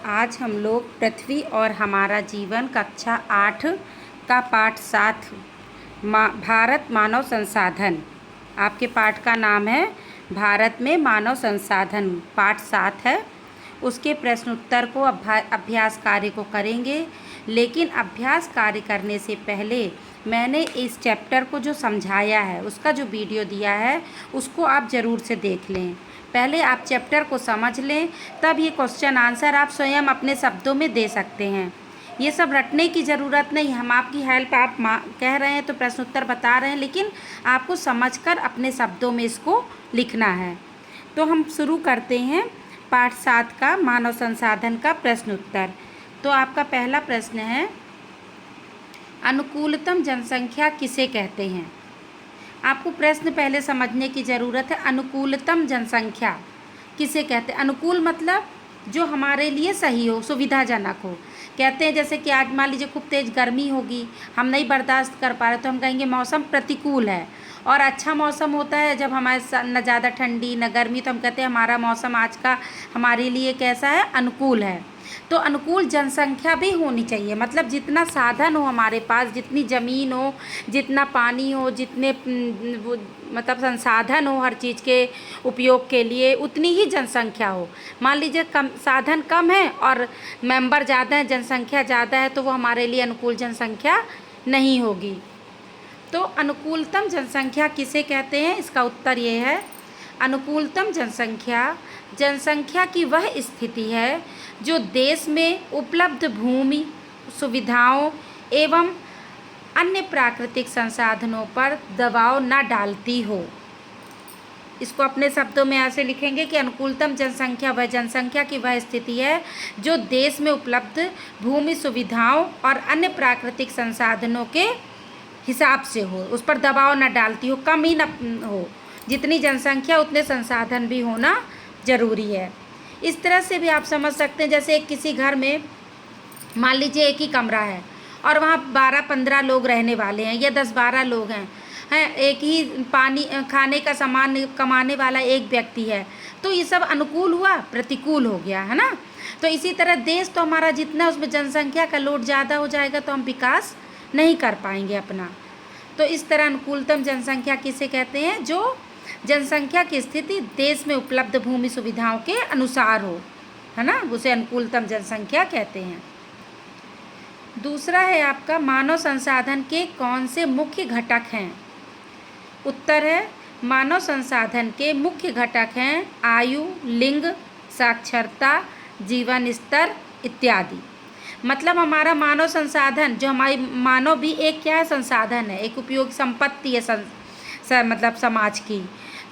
आज हम लोग पृथ्वी और हमारा जीवन कक्षा 8 का पाठ 7 भारत मानव संसाधन। आपके पाठ का नाम है भारत में मानव संसाधन, पाठ 7 है। उसके प्रश्न उत्तर को अभ्यास कार्य को करेंगे, लेकिन अभ्यास कार्य करने से पहले मैंने इस चैप्टर को जो समझाया है उसका जो वीडियो दिया है उसको आप ज़रूर से देख लें। पहले आप चैप्टर को समझ लें, तब ये क्वेश्चन आंसर आप स्वयं अपने शब्दों में दे सकते हैं। ये सब रटने की ज़रूरत नहीं, हम आपकी हेल्प आप कह रहे हैं तो प्रश्न उत्तर बता रहे हैं, लेकिन आपको समझकर अपने शब्दों में इसको लिखना है। तो हम शुरू करते हैं पाठ 7 का मानव संसाधन का प्रश्न उत्तर। तो आपका पहला प्रश्न है, अनुकूलतम जनसंख्या किसे कहते हैं? आपको प्रश्न पहले समझने की ज़रूरत है। अनुकूलतम जनसंख्या किसे कहते हैं? अनुकूल मतलब जो हमारे लिए सही हो, सुविधाजनक हो। कहते हैं जैसे कि आज मान लीजिए खूब तेज़ गर्मी होगी, हम नहीं बर्दाश्त कर पा रहे तो हम कहेंगे मौसम प्रतिकूल है। और अच्छा मौसम होता है जब हमारे न ज़्यादा ठंडी न गर्मी, तो हम कहते हैं हमारा मौसम आज का हमारे लिए कैसा है? अनुकूल है। तो अनुकूल जनसंख्या भी होनी चाहिए, मतलब जितना साधन हो हमारे पास, जितनी ज़मीन हो, जितना पानी हो, जितने वो मतलब संसाधन हो हर चीज़ के उपयोग के लिए, उतनी ही जनसंख्या हो। मान लीजिए कम साधन कम है और मेंबर ज़्यादा है, जनसंख्या ज़्यादा है, तो वो हमारे लिए अनुकूल जनसंख्या नहीं होगी। तो अनुकूलतम जनसंख्या किसे कहते हैं? इसका उत्तर ये है, अनुकूलतम जनसंख्या जनसंख्या की वह स्थिति है जो देश में उपलब्ध भूमि, सुविधाओं एवं अन्य प्राकृतिक संसाधनों पर दबाव न डालती हो। इसको अपने शब्दों में ऐसे लिखेंगे कि अनुकूलतम जनसंख्या वह जनसंख्या की वह स्थिति है जो देश में उपलब्ध भूमि, सुविधाओं और अन्य प्राकृतिक संसाधनों के हिसाब से हो, उस पर दबाव न डालती हो, कम ही न हो। जितनी जनसंख्या उतने संसाधन भी होना ज़रूरी है। इस तरह से भी आप समझ सकते हैं, जैसे किसी घर में मान लीजिए एक ही कमरा है और वहाँ 12-15 लोग रहने वाले हैं या 10-12 लोग हैं, एक ही पानी खाने का सामान कमाने वाला एक व्यक्ति है, तो ये सब अनुकूल हुआ, प्रतिकूल हो गया, है ना। तो इसी तरह देश तो हमारा जितना उसमें जनसंख्या का लोड ज़्यादा हो जाएगा तो हम विकास नहीं कर पाएंगे अपना। तो इस तरह अनुकूलतम जनसंख्या किसे कहते हैं? जो जनसंख्या की स्थिति देश में उपलब्ध भूमि सुविधाओं के अनुसार हो, है ना, उसे अनुकूलतम जनसंख्या कहते हैं। दूसरा है आपका, मानव संसाधन के कौन से मुख्य घटक हैं? उत्तर है, मानव संसाधन के मुख्य घटक हैं आयु, लिंग, साक्षरता, जीवन स्तर इत्यादि। मतलब हमारा मानव संसाधन, जो हमारी मानव भी एक क्या है? संसाधन है, एक उपयोगी संपत्ति है मतलब समाज की।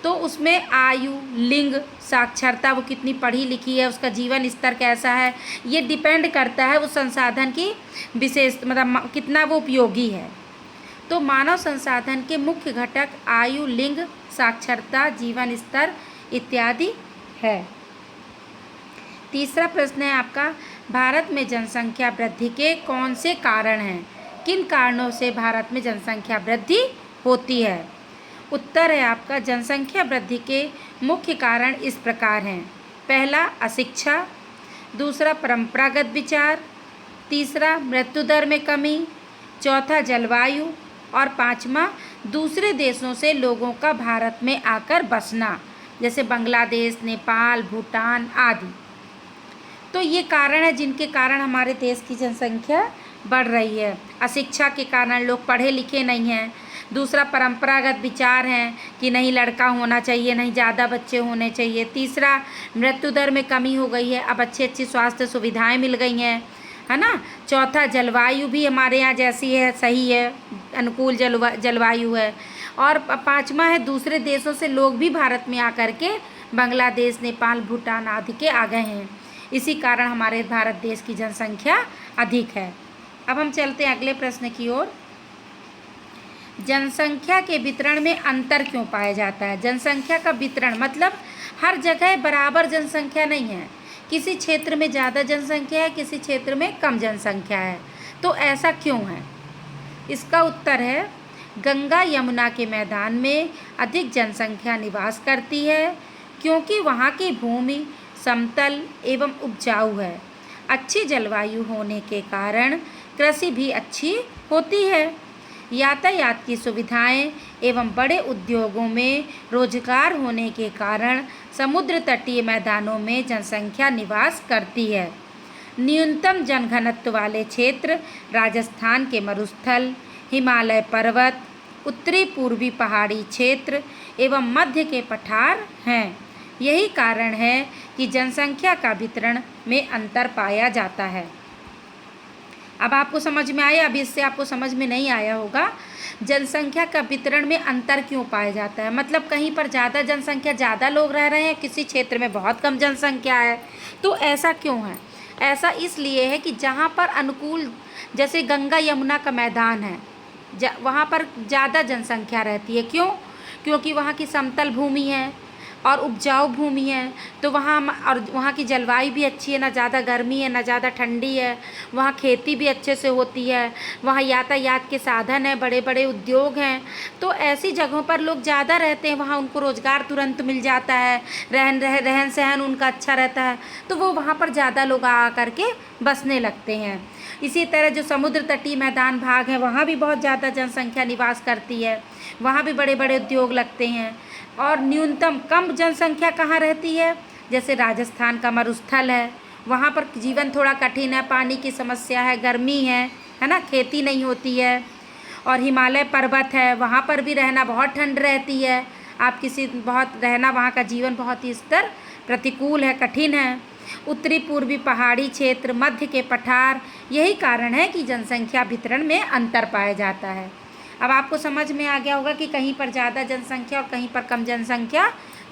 तो उसमें आयु, लिंग, साक्षरता, वो कितनी पढ़ी लिखी है, उसका जीवन स्तर कैसा है, ये डिपेंड करता है उस संसाधन की विशेष मतलब कितना वो उपयोगी है। तो मानव संसाधन के मुख्य घटक आयु, लिंग, साक्षरता, जीवन स्तर इत्यादि है। तीसरा प्रश्न है आपका, भारत में जनसंख्या वृद्धि के कौन से कारण हैं? किन कारणों से भारत में जनसंख्या वृद्धि होती है? उत्तर है आपका, जनसंख्या वृद्धि के मुख्य कारण इस प्रकार हैं। पहला, अशिक्षा। दूसरा, परंपरागत विचार। तीसरा, मृत्यु दर में कमी। चौथा, जलवायु। और पांचवा, दूसरे देशों से लोगों का भारत में आकर बसना, जैसे बांग्लादेश, नेपाल, भूटान आदि। तो ये कारण है जिनके कारण हमारे देश की जनसंख्या बढ़ रही है। अशिक्षा के कारण, लोग पढ़े लिखे नहीं हैं। दूसरा, परंपरागत विचार हैं कि नहीं लड़का होना चाहिए, नहीं ज़्यादा बच्चे होने चाहिए। तीसरा, मृत्यु दर में कमी हो गई है, अब अच्छी स्वास्थ्य सुविधाएं मिल गई हैं, है ना। चौथा, जलवायु भी हमारे यहाँ जैसी है, सही है, अनुकूल जलवायु है। और पांचवा है, दूसरे देशों से लोग भी भारत में आकर के बांग्लादेश, नेपाल, भूटान आदि के आ गए हैं। इसी कारण हमारे भारत देश की जनसंख्या अधिक है। अब हम चलते हैं अगले प्रश्न की ओर। जनसंख्या के वितरण में अंतर क्यों पाया जाता है? जनसंख्या का वितरण मतलब हर जगह बराबर जनसंख्या नहीं है, किसी क्षेत्र में ज़्यादा जनसंख्या है, किसी क्षेत्र में कम जनसंख्या है। तो ऐसा क्यों है? इसका उत्तर है, गंगा यमुना के मैदान में अधिक जनसंख्या निवास करती है क्योंकि वहाँ की भूमि समतल एवं उपजाऊ है। अच्छी जलवायु होने के कारण कृषि भी अच्छी होती है। यातायात की सुविधाएं एवं बड़े उद्योगों में रोजगार होने के कारण समुद्र तटीय मैदानों में जनसंख्या निवास करती है। न्यूनतम जनघनत्व वाले क्षेत्र राजस्थान के मरुस्थल, हिमालय पर्वत, उत्तरी पूर्वी पहाड़ी क्षेत्र एवं मध्य के पठार हैं। यही कारण है कि जनसंख्या का वितरण में अंतर पाया जाता है। अब आपको समझ में आया? अभी इससे आपको समझ में नहीं आया होगा जनसंख्या का वितरण में अंतर क्यों पाया जाता है। मतलब कहीं पर ज़्यादा जनसंख्या, ज़्यादा लोग रह रहे हैं, किसी क्षेत्र में बहुत कम जनसंख्या है। तो ऐसा क्यों है? ऐसा इसलिए है कि जहाँ पर अनुकूल, जैसे गंगा यमुना का मैदान है, वहाँ पर ज़्यादा जनसंख्या रहती है। क्यों? क्योंकि वहाँ की समतल भूमि है और उपजाऊ भूमि है, तो वहाँ की जलवायु भी अच्छी है, ना ज़्यादा गर्मी है ना ज़्यादा ठंडी है। वहाँ खेती भी अच्छे से होती है, वहाँ यातायात के साधन है, बड़े बड़े उद्योग हैं। तो ऐसी जगहों पर लोग ज़्यादा रहते हैं, वहाँ उनको रोज़गार तुरंत मिल जाता है, रहन सहन उनका अच्छा रहता है, तो वो वहाँ पर ज़्यादा लोग आ करके बसने लगते हैं। इसी तरह जो समुद्र तटीय मैदान भाग है, वहाँ भी बहुत ज़्यादा जनसंख्या निवास करती है, वहाँ भी बड़े बड़े उद्योग लगते हैं। और न्यूनतम कम जनसंख्या कहाँ रहती है? जैसे राजस्थान का मरुस्थल है, वहाँ पर जीवन थोड़ा कठिन है, पानी की समस्या है, गर्मी है ना, खेती नहीं होती है। और हिमालय पर्वत है, वहाँ पर भी रहना बहुत ठंड रहती है। आप रहना, वहाँ का जीवन बहुत ही स्तर प्रतिकूल है, कठिन है। उत्तरी पूर्वी पहाड़ी क्षेत्र, मध्य के पठार, यही कारण है कि जनसंख्या वितरण में अंतर पाया जाता है। अब आपको समझ में आ गया होगा कि कहीं पर ज़्यादा जनसंख्या और कहीं पर कम जनसंख्या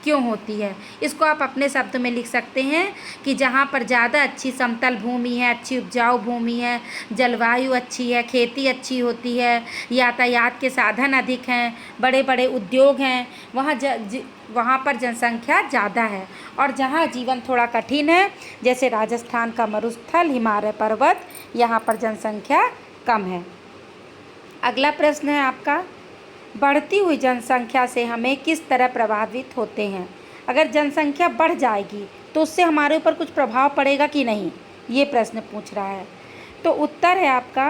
क्यों होती है। इसको आप अपने शब्द में लिख सकते हैं कि जहाँ पर ज़्यादा अच्छी समतल भूमि है, अच्छी उपजाऊ भूमि है, जलवायु अच्छी है, खेती अच्छी होती है, यातायात के साधन अधिक हैं, बड़े बड़े उद्योग हैं, वहाँ पर जनसंख्या ज़्यादा है। और जहाँ जीवन थोड़ा कठिन है, जैसे राजस्थान का मरुस्थल, हिमालय पर्वत, यहाँ पर जनसंख्या कम है। अगला प्रश्न है आपका, बढ़ती हुई जनसंख्या से हमें किस तरह प्रभावित होते हैं? अगर जनसंख्या बढ़ जाएगी तो उससे हमारे ऊपर कुछ प्रभाव पड़ेगा कि नहीं, ये प्रश्न पूछ रहा है। तो उत्तर है आपका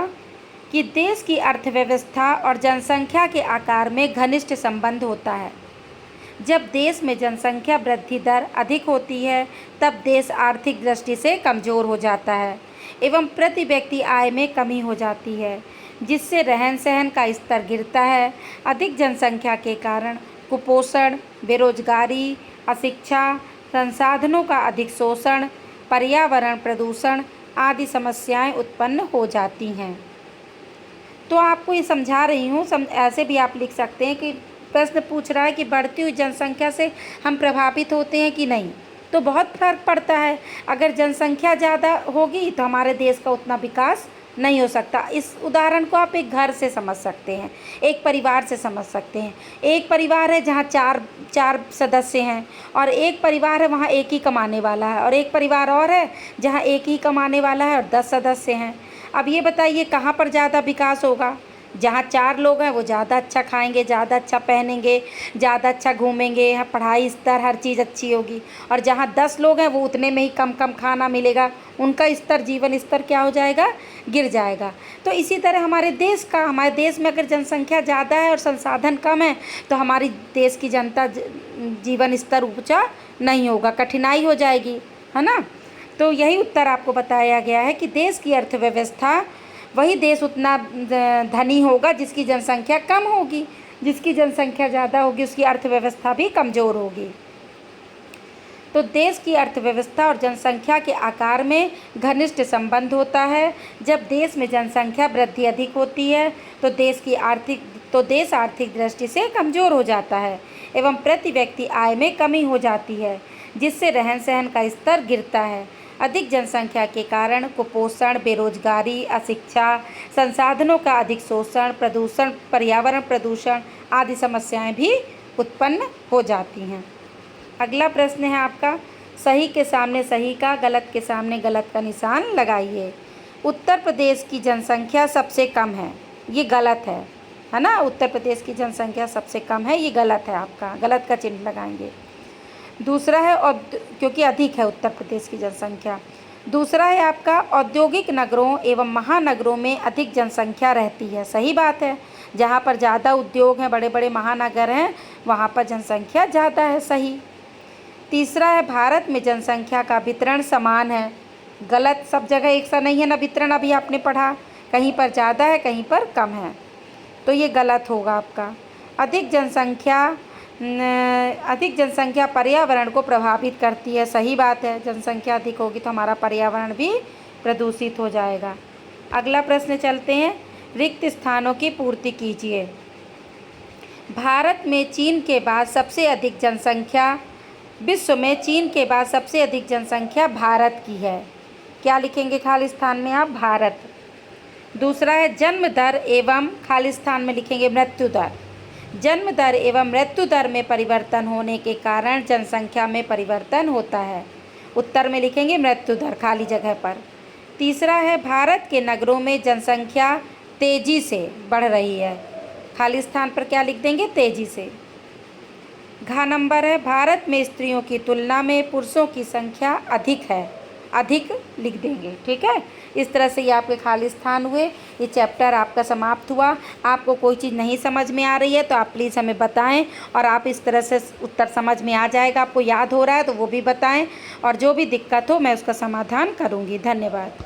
कि देश की अर्थव्यवस्था और जनसंख्या के आकार में घनिष्ठ संबंध होता है। जब देश में जनसंख्या वृद्धि दर अधिक होती है तब देश आर्थिक दृष्टि से कमज़ोर हो जाता है एवं प्रति व्यक्ति आय में कमी हो जाती है, जिससे रहन सहन का स्तर गिरता है। अधिक जनसंख्या के कारण कुपोषण, बेरोजगारी, अशिक्षा, संसाधनों का अधिक शोषण, पर्यावरण प्रदूषण आदि समस्याएं उत्पन्न हो जाती हैं। तो आपको ये समझा रही हूँ, ऐसे भी आप लिख सकते हैं कि प्रश्न पूछ रहा है कि बढ़ती हुई जनसंख्या से हम प्रभावित होते हैं कि नहीं। तो बहुत फर्क पड़ता है। अगर जनसंख्या ज़्यादा होगी तो हमारे देश का उतना विकास नहीं हो सकता। इस उदाहरण को आप एक घर से समझ सकते हैं, एक परिवार से समझ सकते हैं। एक परिवार है जहाँ चार सदस्य हैं और एक परिवार है वहाँ एक ही कमाने वाला है, और एक परिवार और है जहाँ एक ही कमाने वाला है और 10 सदस्य हैं। अब ये बताइए कहाँ पर ज़्यादा विकास होगा? जहाँ 4 लोग हैं वो ज़्यादा अच्छा खाएंगे, ज़्यादा अच्छा पहनेंगे, ज़्यादा अच्छा घूमेंगे, यहाँ पढ़ाई स्तर हर चीज़ अच्छी होगी। और जहाँ 10 लोग हैं वो उतने में ही कम खाना मिलेगा, उनका स्तर, जीवन स्तर क्या हो जाएगा? गिर जाएगा। तो इसी तरह हमारे देश में अगर जनसंख्या ज़्यादा है और संसाधन कम है तो हमारी देश की जनता जीवन स्तर ऊँचा नहीं होगा, कठिनाई हो जाएगी, है ना। तो यही उत्तर आपको बताया गया है कि देश की अर्थव्यवस्था, वही देश उतना धनी होगा जिसकी जनसंख्या कम होगी, जिसकी जनसंख्या ज़्यादा होगी उसकी अर्थव्यवस्था भी कमज़ोर होगी। तो देश की अर्थव्यवस्था और जनसंख्या के आकार में घनिष्ठ संबंध होता है। जब देश में जनसंख्या वृद्धि अधिक होती है तो देश आर्थिक दृष्टि से कमज़ोर हो जाता है एवं प्रति व्यक्ति आय में कमी हो जाती है, जिससे रहन सहन का स्तर गिरता है। अधिक जनसंख्या के कारण कुपोषण, बेरोजगारी, अशिक्षा, संसाधनों का अधिक शोषण, प्रदूषण, पर्यावरण प्रदूषण आदि समस्याएं भी उत्पन्न हो जाती हैं। अगला प्रश्न है आपका, सही के सामने सही का, गलत के सामने गलत का निशान लगाइए। उत्तर प्रदेश की जनसंख्या सबसे कम है, ये गलत है ना। उत्तर प्रदेश की जनसंख्या सबसे कम है, ये गलत है आपका, गलत का चिन्ह लगाएंगे। दूसरा है और क्योंकि अधिक है उत्तर प्रदेश की जनसंख्या। दूसरा है आपका औद्योगिक नगरों एवं महानगरों में अधिक जनसंख्या रहती है। सही बात है, जहाँ पर ज़्यादा उद्योग हैं, बड़े बड़े महानगर हैं, वहाँ पर जनसंख्या ज़्यादा है। सही। तीसरा है भारत में जनसंख्या का वितरण समान है। गलत, सब जगह एक सा नहीं है ना वितरण, अभी आपने पढ़ा, कहीं पर ज़्यादा है कहीं पर कम है, तो ये गलत होगा आपका। अधिक जनसंख्या पर्यावरण को प्रभावित करती है। सही बात है, जनसंख्या अधिक होगी तो हमारा पर्यावरण भी प्रदूषित हो जाएगा। अगला प्रश्न चलते हैं, रिक्त स्थानों की पूर्ति कीजिए। भारत में चीन के बाद सबसे अधिक जनसंख्या, विश्व में चीन के बाद सबसे अधिक जनसंख्या भारत की है। क्या लिखेंगे खाली स्थान में आप? भारत। दूसरा है जन्म दर एवं, खाली स्थान में लिखेंगे मृत्यु दर। जन्म दर एवं मृत्यु दर में परिवर्तन होने के कारण जनसंख्या में परिवर्तन होता है। उत्तर में लिखेंगे मृत्यु दर, खाली जगह पर। तीसरा है भारत के नगरों में जनसंख्या तेजी से बढ़ रही है। खाली स्थान पर क्या लिख देंगे? तेजी से। घ नंबर है भारत में स्त्रियों की तुलना में पुरुषों की संख्या अधिक है। अधिक लिख देंगे। ठीक है, इस तरह से ये आपके खाली स्थान हुए। ये चैप्टर आपका समाप्त हुआ। आपको कोई चीज़ नहीं समझ में आ रही है तो आप प्लीज़ हमें बताएं, और आप इस तरह से उत्तर समझ में आ जाएगा, आपको याद हो रहा है तो वो भी बताएं, और जो भी दिक्कत हो मैं उसका समाधान करूँगी। धन्यवाद।